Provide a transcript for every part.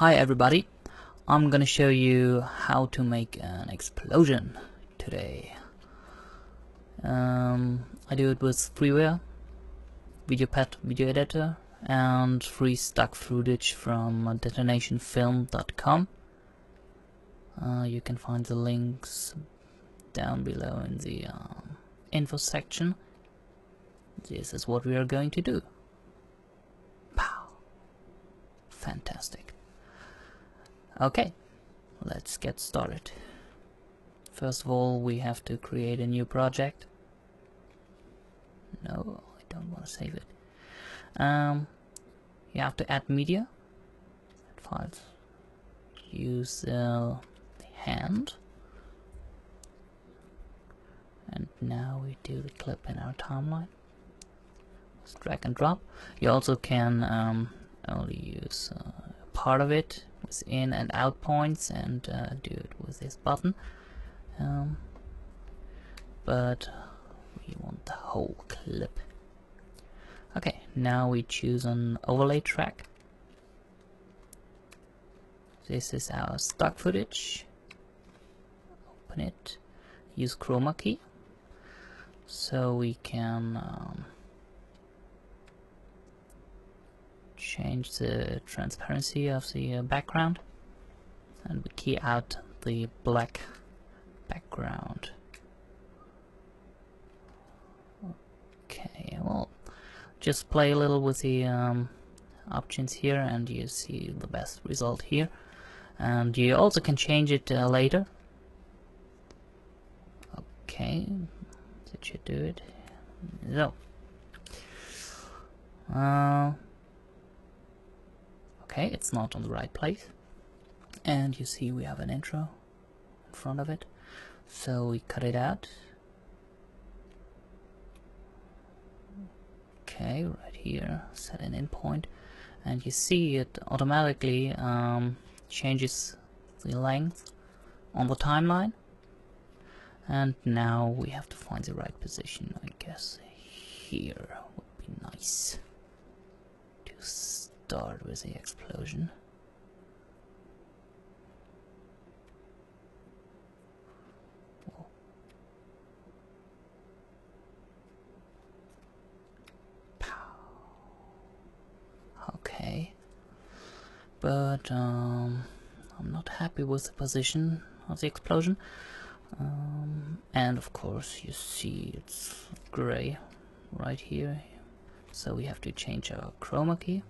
Hi everybody, I'm gonna show you how to make an explosion today. I do it with freeware, VideoPad video editor, and free stock footage from detonationfilm.com. You can find the links down below in the info section. This is what we are going to do. Pow! Fantastic. Okay, let's get started. First of all, we have to create a new project. No, I don't want to save it. You have to add media, add files, use the hand, and now we do the clip in our timeline. Let's drag and drop. You also can only use part of it with in and out points and do it with this button, but we want the whole clip. Okay, now we choose an overlay track. This is our stock footage. Open it, use chroma key so we can change the transparency of the background, and we key out the black background. Okay, well, just play a little with the options here and you see the best result here, and you also can change it later. Okay, that should do it. So okay, it's not on the right place, and you see we have an intro in front of it, so we cut it out. Okay, right here, set an endpoint, and you see it automatically changes the length on the timeline. And now we have to find the right position. I guess here would be nice to start with the explosion. Whoa. Pow. Okay, but I'm not happy with the position of the explosion, and of course you see it's gray right here, so we have to change our chroma key.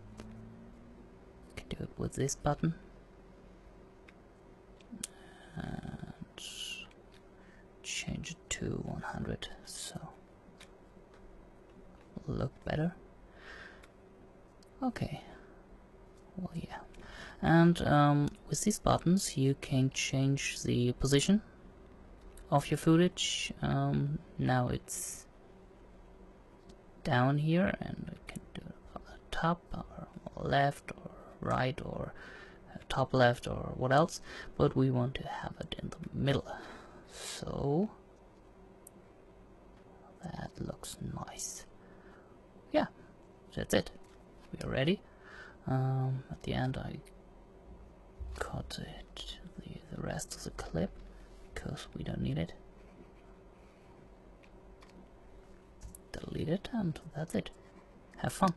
Do it with this button and change it to 100 so it'll look better. Okay, well, yeah, and with these buttons you can change the position of your footage. Now it's down here, and we can do it on the top or left or right or top left or what else, but we want to have it in the middle, so that looks nice. Yeah, that's it, we are ready. At the end I cut it, the rest of the clip because we don't need it. Delete it, and that's it. Have fun.